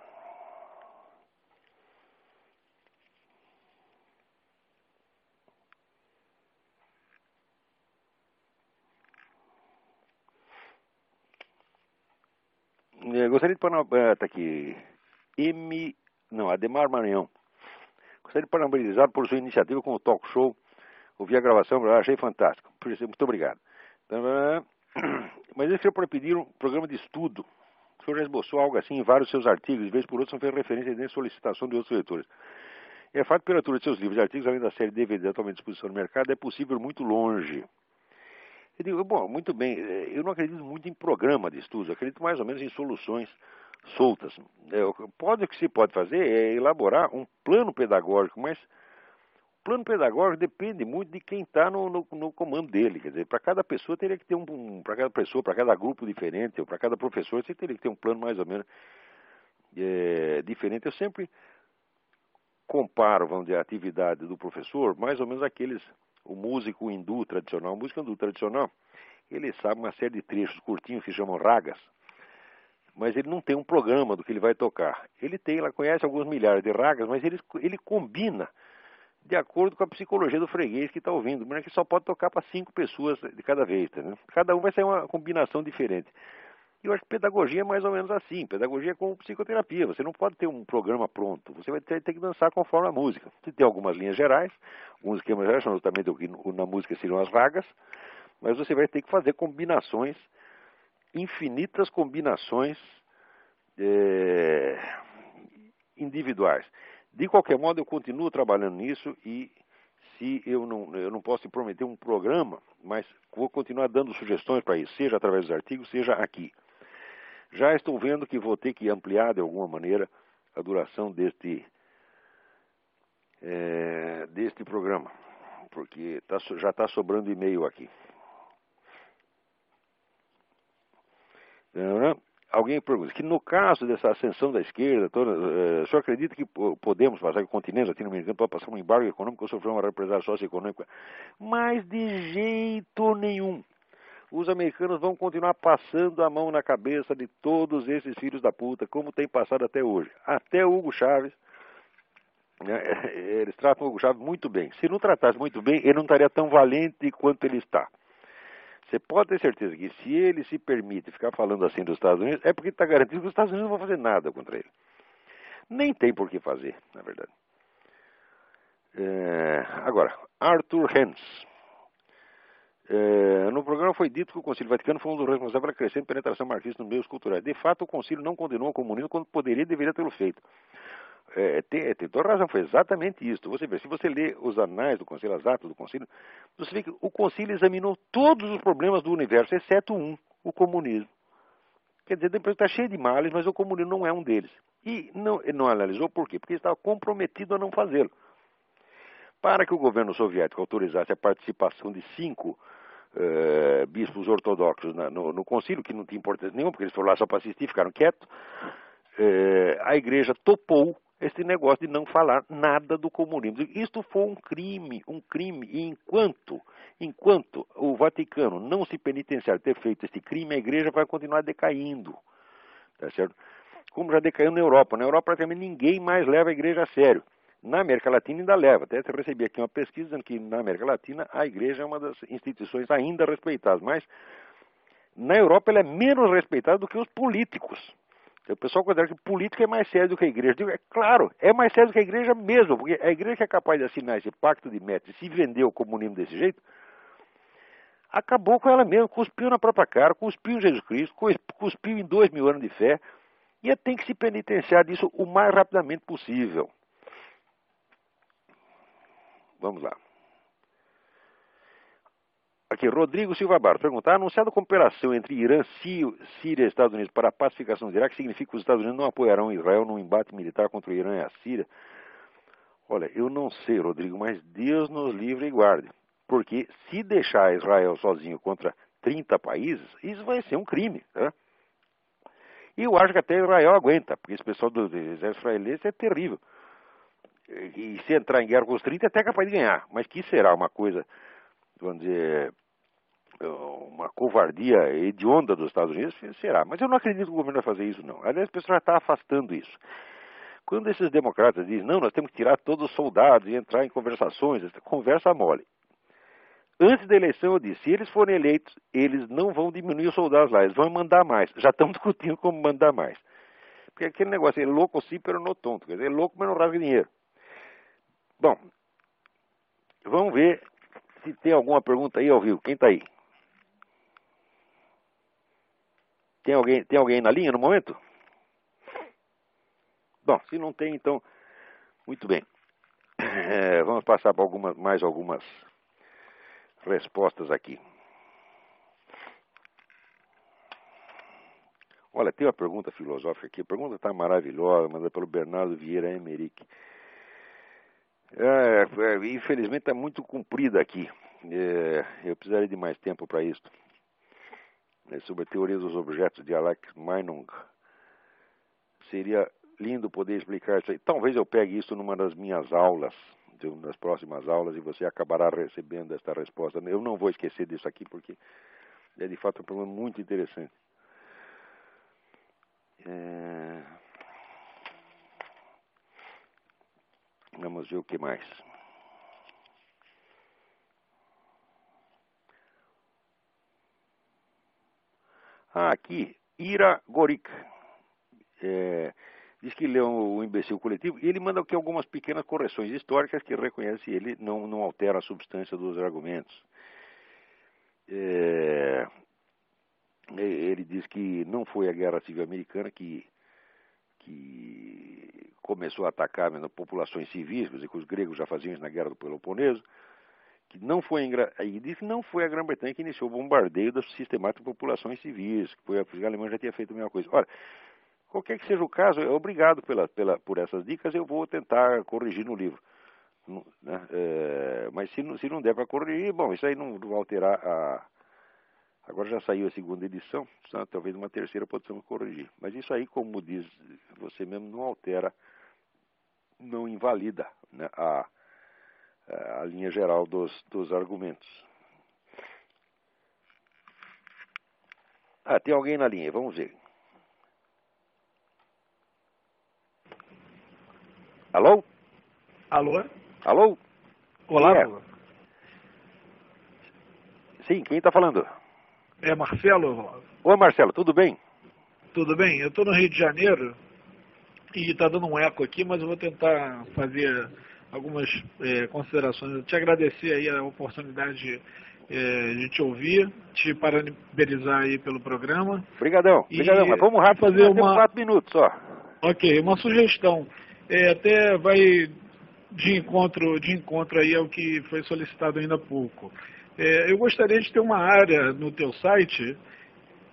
A: Gostaria de tá aqui. Ademar Maranhão. Gostaria de parabenizar por sua iniciativa com o talk show. Ouvi a gravação, achei fantástico. Muito obrigado. Mas eu queria pedir um programa de estudo. O senhor já esboçou algo assim em vários seus artigos, de vez por outra, são fez referência nem solicitação de outros leitores. É fato que pela leitura de seus livros e artigos, além da série DVD atualmente à disposição no mercado, é possível ir muito longe. Eu digo, bom, muito bem, eu não acredito muito em programa de estudo, eu acredito mais ou menos em soluções soltas. O que se pode fazer é elaborar um plano pedagógico, mas o plano pedagógico depende muito de quem está no comando dele. Quer dizer, para cada pessoa teria que ter para cada pessoa, para cada grupo diferente, ou para cada professor, você teria que ter um plano mais ou menos diferente. Eu sempre comparo, vamos dizer, a atividade do professor, mais ou menos o músico hindu tradicional. O músico hindu tradicional, ele sabe uma série de trechos curtinhos que chamam ragas, mas ele não tem um programa do que ele vai tocar. Ele conhece alguns milhares de ragas, mas ele combina de acordo com a psicologia do freguês que está ouvindo. Mas que só pode tocar para 5 pessoas de cada vez, tá, né? Cada um vai ser uma combinação diferente. E eu acho que pedagogia é mais ou menos assim. Pedagogia é como psicoterapia. Você não pode ter um programa pronto. Você vai ter que dançar conforme a música. Você tem algumas linhas gerais, alguns esquemas gerais, justamente o que na música seriam as ragas, mas você vai ter que fazer combinações, infinitas combinações individuais. De qualquer modo, eu continuo trabalhando nisso e se eu não posso te prometer um programa, mas vou continuar dando sugestões para isso, seja através dos artigos, seja aqui. Já estou vendo que vou ter que ampliar de alguma maneira a duração deste programa, porque já está sobrando e-mail aqui. Alguém pergunta que no caso dessa ascensão da esquerda, o senhor acredita que podemos passar, que o continente latino-americano pode passar um embargo econômico ou sofrer uma represália socioeconômica? Mas de jeito nenhum. Os americanos vão continuar passando a mão na cabeça de todos esses filhos da puta, como tem passado até hoje. Até o Hugo Chávez, né, eles tratam o Hugo Chávez muito bem. Se não tratasse muito bem, ele não estaria tão valente quanto ele está. Você pode ter certeza que se ele se permite ficar falando assim dos Estados Unidos, é porque está garantido que os Estados Unidos não vão fazer nada contra ele. Nem tem por que fazer, na verdade. Agora, Arthur Hens. No programa foi dito que o Concílio Vaticano foi um dos responsáveis pela crescente penetração marxista nos meios culturais. De fato, o Concílio não condenou o comunismo quando poderia e deveria tê-lo feito. Tem toda razão, foi exatamente isso. Você vê, se você lê os anais do Concílio, as atas do Concílio, você vê que o Concílio examinou todos os problemas do universo, exceto um, o comunismo. Quer dizer, depois está cheio de males, mas o comunismo não é um deles. E ele não analisou por quê? Porque ele estava comprometido a não fazê-lo. Para que o governo soviético autorizasse a participação de 5 bispos ortodoxos no concílio, que não tinha importância nenhuma, porque eles foram lá só para assistir, ficaram quietos, a igreja topou esse negócio de não falar nada do comunismo. Isto foi um crime, e enquanto o Vaticano não se penitenciar ter feito esse crime, a igreja vai continuar decaindo, tá certo? Como já decaiu na Europa. Na Europa praticamente ninguém mais leva a igreja a sério. Na América Latina ainda leva. Até recebi aqui uma pesquisa dizendo que na América Latina a igreja é uma das instituições ainda respeitadas, mas na Europa ela é menos respeitada do que os políticos. O pessoal considera que política é mais sério do que a igreja. Digo, é claro, é mais sério do que a igreja mesmo, porque a igreja que é capaz de assinar esse pacto de Metz e se vender o comunismo desse jeito, acabou com ela mesma, cuspiu na própria cara, cuspiu em Jesus Cristo, cuspiu em 2000 anos de fé, e tem que se penitenciar disso o mais rapidamente possível. Vamos lá. Aqui, Rodrigo Silva Barros pergunta: a anunciada cooperação entre Irã, Síria e Estados Unidos para a pacificação do Iraque significa que os Estados Unidos não apoiarão Israel num embate militar contra o Irã e a Síria? Olha, eu não sei, Rodrigo, mas Deus nos livre e guarde. Porque se deixar Israel sozinho contra 30 países, isso vai ser um crime, tá? E eu acho que até Israel aguenta, porque esse pessoal do exército israelense é terrível. E se entrar em guerra com os 30, é até capaz de ganhar. Mas que será uma coisa, vamos dizer, uma covardia hedionda dos Estados Unidos? Será. Mas eu não acredito que o governo vai fazer isso, não. Aliás, o pessoal já está afastando isso. Quando esses democratas dizem, não, nós temos que tirar todos os soldados e entrar em conversações, conversa mole. Antes da eleição eu disse, se eles forem eleitos, eles não vão diminuir os soldados lá, eles vão mandar mais. Já estão discutindo como mandar mais. Porque aquele negócio é louco sim, pero não tonto. Quer dizer, é louco, mas não rasga dinheiro. Bom, vamos ver se tem alguma pergunta aí ao vivo. Quem está aí? Tem alguém na linha no momento? Bom, se não tem, então, muito bem. Vamos passar para mais algumas respostas aqui. Olha, tem uma pergunta filosófica aqui. A pergunta está maravilhosa, mandada pelo Bernardo Vieira Emerick. Infelizmente está muito comprida aqui. Eu precisaria de mais tempo para isso. É sobre a teoria dos objetos de Alex Meinung. Seria lindo poder explicar isso aí. Talvez eu pegue isso numa das minhas aulas, nas próximas aulas, e você acabará recebendo esta resposta. Eu não vou esquecer disso aqui, porque é de fato um problema muito interessante. Vamos ver o que mais. Aqui, Ira Gorik. Diz que leu o Imbecil Coletivo e ele manda aqui algumas pequenas correções históricas que reconhece ele, não altera a substância dos argumentos. Ele diz que não foi a Guerra Civil Americana que começou a atacar populações civis, quer dizer, que os gregos já faziam isso na Guerra do Peloponeso, que não foi aí diz que não foi a Grã-Bretanha que iniciou o bombardeio das sistemáticas populações civis, que foi a Alemanha já tinha feito a mesma coisa. Olha, qualquer que seja o caso, obrigado por essas dicas, eu vou tentar corrigir no livro. Mas se não der para corrigir, bom, isso aí não vai alterar a... Agora já saiu a segunda edição, talvez uma terceira possamos corrigir. Mas isso aí, como diz você mesmo, não altera, não invalida, né, a linha geral dos argumentos. Tem alguém na linha, vamos ver. Alô?
B: Alô?
A: Alô?
B: Olá.
A: Sim, quem está falando?
B: É Marcelo.
A: Oi, Marcelo, tudo bem?
B: Tudo bem? Eu estou no Rio de Janeiro e está dando um eco aqui, mas eu vou tentar fazer algumas considerações. Eu te agradecer aí a oportunidade de te ouvir, te parabenizar aí pelo programa.
A: Obrigadão, mas vamos rápido, fazer temos 4 minutos só.
B: Ok, uma sugestão. Até vai de encontro aí ao que foi solicitado ainda há pouco. Eu gostaria de ter uma área no teu site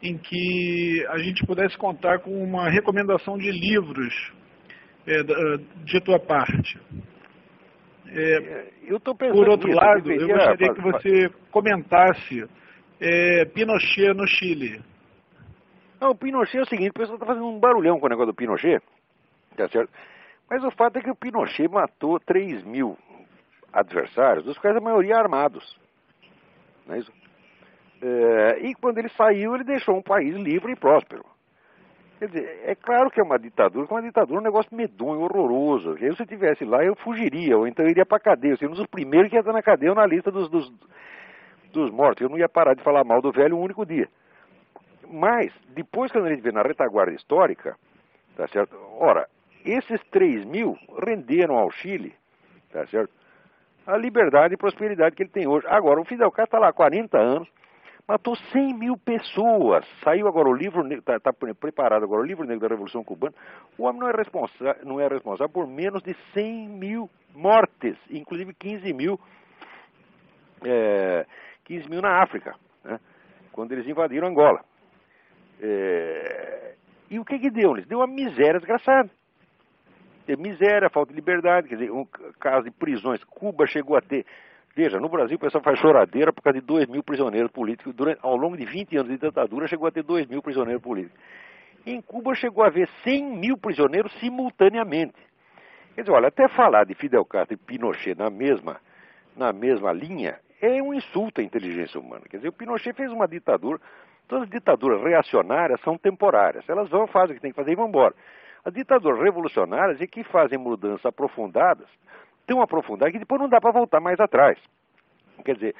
B: em que a gente pudesse contar com uma recomendação de livros de tua parte.
A: Eu estou pensando
B: por outro lado, eu gostaria que você comentasse Pinochet no Chile.
A: Não, o Pinochet é o seguinte, o pessoal está fazendo um barulhão com o negócio do Pinochet, tá certo? Mas o fato é que o Pinochet matou 3.000 adversários, dos quais a maioria armados. Não é isso? E quando ele saiu, ele deixou um país livre e próspero. Quer dizer, é claro que é uma ditadura é um negócio medonho, horroroso. Se eu estivesse lá, eu fugiria, ou então eu iria para a cadeia. Eu seria um dos primeiros que ia estar na cadeia ou na lista dos mortos. Eu não ia parar de falar mal do velho um único dia. Mas, depois quando a gente vê na retaguarda histórica, tá certo? Ora, esses 3.000 renderam ao Chile, tá certo? A liberdade e prosperidade que ele tem hoje. Agora, o Fidel Castro está lá há 40 anos, matou 100.000 pessoas. Saiu agora o livro, está preparado agora o livro negro da Revolução Cubana. O homem não é responsável por menos de 100.000 mortes, inclusive 15.000 na África, né? Quando eles invadiram Angola. E o que deu? Eles deu uma miséria desgraçada. Miséria, falta de liberdade, quer dizer, um caso de prisões. Cuba chegou a ter... Veja, no Brasil o pessoal faz choradeira por causa de 2.000 prisioneiros políticos. Ao longo de 20 anos de ditadura chegou a ter 2.000 prisioneiros políticos. Em Cuba chegou a haver 100.000 prisioneiros simultaneamente. Quer dizer, olha, até falar de Fidel Castro e Pinochet na mesma linha é um insulto à inteligência humana. Quer dizer, o Pinochet fez uma ditadura. Todas as ditaduras reacionárias são temporárias. Elas vão, fazem o que tem que fazer e vão embora. As ditaduras revolucionárias é que fazem mudanças aprofundadas, tão aprofundadas que depois não dá para voltar mais atrás. Quer dizer,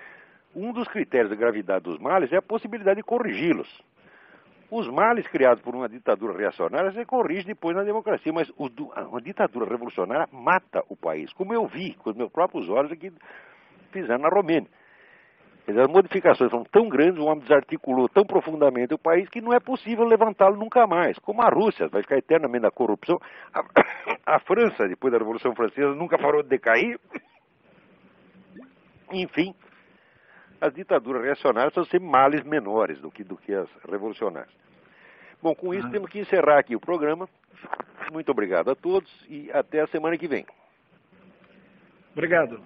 A: um dos critérios da gravidade dos males é a possibilidade de corrigi-los. Os males criados por uma ditadura reacionária você corrige depois na democracia, mas uma ditadura revolucionária mata o país, como eu vi com os meus próprios olhos aqui fizeram na Romênia. Quer dizer, as modificações são tão grandes, o homem desarticulou tão profundamente o país que não é possível levantá-lo nunca mais. Como a Rússia vai ficar eternamente na corrupção. A França, depois da Revolução Francesa, nunca parou de decair. Enfim, as ditaduras reacionárias são sempre males menores do que as revolucionárias. Bom, com isso temos que encerrar aqui o programa. Muito obrigado a todos e até a semana que vem.
B: Obrigado.